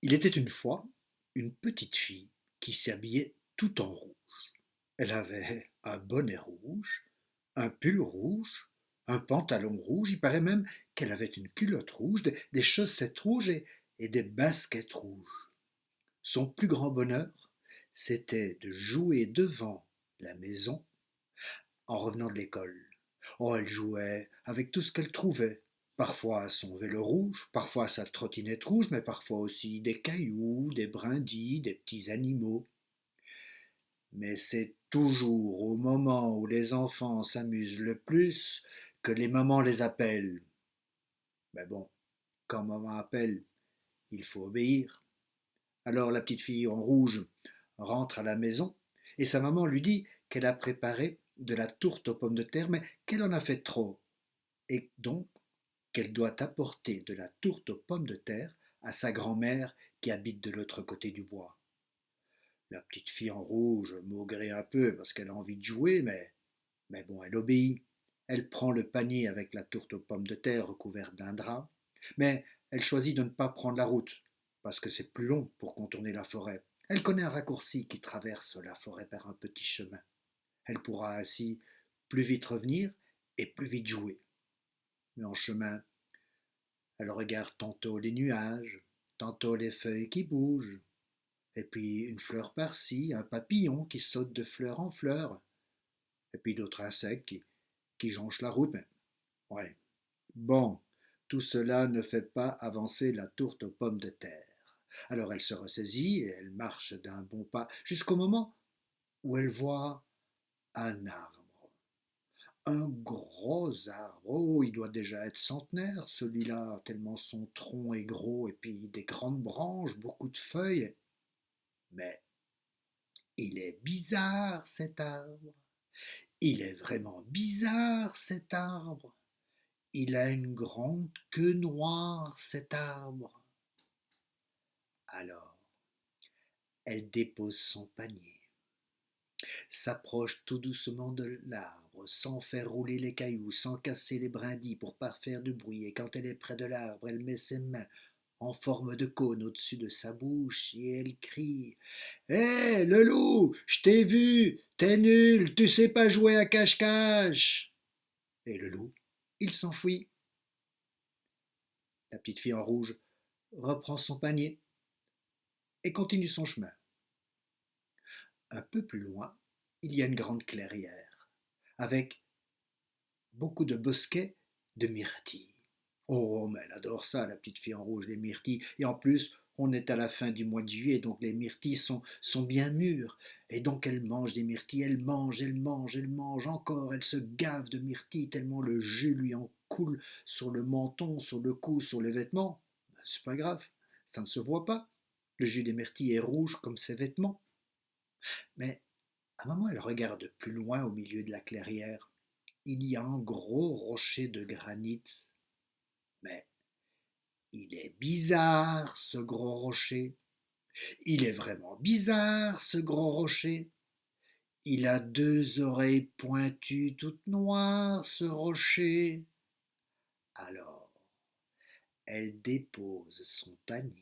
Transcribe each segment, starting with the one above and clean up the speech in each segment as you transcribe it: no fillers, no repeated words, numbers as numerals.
Il était une fois une petite fille qui s'habillait tout en rouge. Elle avait un bonnet rouge, un pull rouge, un pantalon rouge, il paraît même qu'elle avait une culotte rouge, des chaussettes rouges et des baskets rouges. Son plus grand bonheur, c'était de jouer devant la maison en revenant de l'école. Oh, elle jouait avec tout ce qu'elle trouvait. Parfois son vélo rouge, parfois sa trottinette rouge, mais parfois aussi des cailloux, des brindilles, des petits animaux. Mais c'est toujours au moment où les enfants s'amusent le plus que les mamans les appellent. Mais bon, quand maman appelle, il faut obéir. Alors la petite fille en rouge rentre à la maison et sa maman lui dit qu'elle a préparé de la tourte aux pommes de terre, mais qu'elle en a fait trop, et donc qu'elle doit apporter de la tourte aux pommes de terre à sa grand-mère qui habite de l'autre côté du bois. La petite fille en rouge maugrait un peu parce qu'elle a envie de jouer, mais bon, elle obéit. Elle prend le panier avec la tourte aux pommes de terre recouverte d'un drap, mais elle choisit de ne pas prendre la route parce que c'est plus long pour contourner la forêt. Elle connaît un raccourci qui traverse la forêt par un petit chemin. Elle pourra ainsi plus vite revenir et plus vite jouer. Mais en chemin, elle regarde tantôt les nuages, tantôt les feuilles qui bougent, et puis une fleur par-ci, un papillon qui saute de fleur en fleur, et puis d'autres insectes qui jonchent la route. Mais, ouais. Bon, tout cela ne fait pas avancer la tourte aux pommes de terre. Alors elle se ressaisit et elle marche d'un bon pas jusqu'au moment où elle voit un arbre. Un gros arbre. Oh, il doit déjà être centenaire, celui-là, tellement son tronc est gros, et puis des grandes branches, beaucoup de feuilles. Mais il est bizarre, cet arbre. Il est vraiment bizarre, cet arbre. Il a une grande queue noire, cet arbre. Alors, elle dépose son panier, s'approche tout doucement de l'arbre, sans faire rouler les cailloux, sans casser les brindilles pour pas faire de bruit, et quand elle est près de l'arbre, elle met ses mains en forme de cône au-dessus de sa bouche, et elle crie: Hé, le loup, je t'ai vu, t'es nul, tu sais pas jouer à cache-cache. Et le loup, il s'enfuit. La petite fille en rouge reprend son panier et continue son chemin. Un peu plus loin, il y a une grande clairière, avec beaucoup de bosquets de myrtilles. Oh, mais elle adore ça, la petite fille en rouge, les myrtilles. Et en plus, on est à la fin du mois de juillet, donc les myrtilles sont bien mûres. Et donc elle mange des myrtilles, elle mange, elle mange, elle mange encore, elle se gave de myrtilles tellement le jus lui en coule sur le menton, sur le cou, sur les vêtements. Ben, c'est pas grave, ça ne se voit pas. Le jus des myrtilles est rouge comme ses vêtements. Mais à un moment, elle regarde plus loin au milieu de la clairière. Il y a un gros rocher de granit. Mais il est bizarre, ce gros rocher. Il est vraiment bizarre, ce gros rocher. Il a deux oreilles pointues, toutes noires, ce rocher. Alors, elle dépose son panier,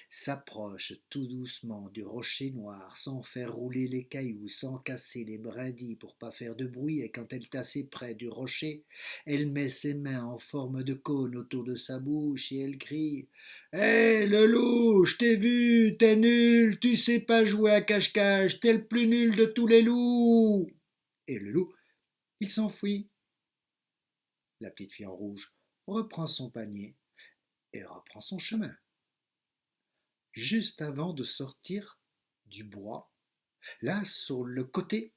s'approche tout doucement du rocher noir, sans faire rouler les cailloux, sans casser les brindilles pour pas faire de bruit, et quand elle est assez près du rocher, elle met ses mains en forme de cône autour de sa bouche et elle crie: Hé, le loup, je t'ai vu, t'es nul, tu sais pas jouer à cache-cache, t'es le plus nul de tous les loups. Et le loup, il s'enfuit. La petite fille en rouge reprend son panier et reprend son chemin. Juste avant de sortir du bois, là, sur le côté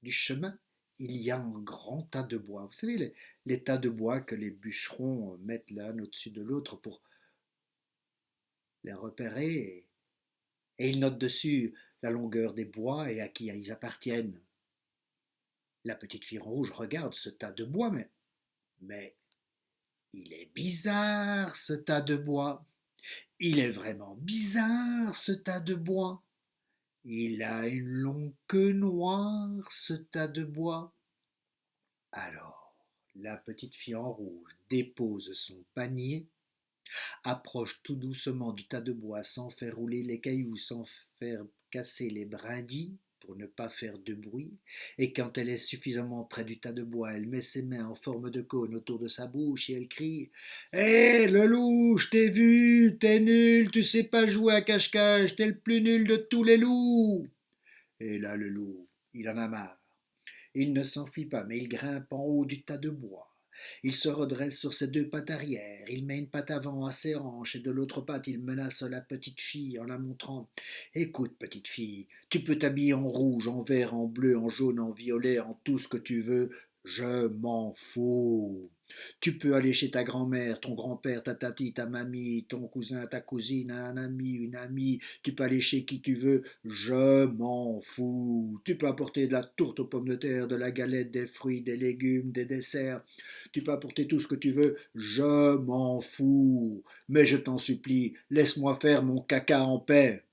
du chemin, il y a un grand tas de bois. Vous savez, les tas de bois que les bûcherons mettent l'un au-dessus de l'autre pour les repérer, et ils notent dessus la longueur des bois et à qui ils appartiennent. La petite fille rouge regarde ce tas de bois, mais il est bizarre, ce tas de bois. Il est vraiment bizarre, ce tas de bois. Il a une longue queue noire, ce tas de bois. Alors, la petite fille en rouge dépose son panier Approche tout doucement du tas de bois sans faire rouler les cailloux, sans faire casser les brindilles pour ne pas faire de bruit, et quand elle est suffisamment près du tas de bois, elle met ses mains en forme de cône autour de sa bouche et elle crie: Hé, le loup, je t'ai vu, t'es nul, tu sais pas jouer à cache-cache, t'es le plus nul de tous les loups. Et là, le loup, il en a marre. Il ne s'enfuit pas, mais il grimpe en haut du tas de bois. Il se redresse sur ses deux pattes arrière, il met une patte avant à ses hanches et de l'autre patte il menace la petite fille en la montrant. Écoute, petite fille, tu peux t'habiller en rouge, en vert, en bleu, en jaune, en violet, en tout ce que tu veux, je m'en fous. Tu peux aller chez ta grand-mère, ton grand-père, ta tati, ta mamie, ton cousin, ta cousine, un ami, une amie. Tu peux aller chez qui tu veux, je m'en fous. Tu peux apporter de la tourte aux pommes de terre, de la galette, des fruits, des légumes, des desserts. Tu peux apporter tout ce que tu veux, je m'en fous. Mais je t'en supplie, laisse-moi faire mon caca en paix.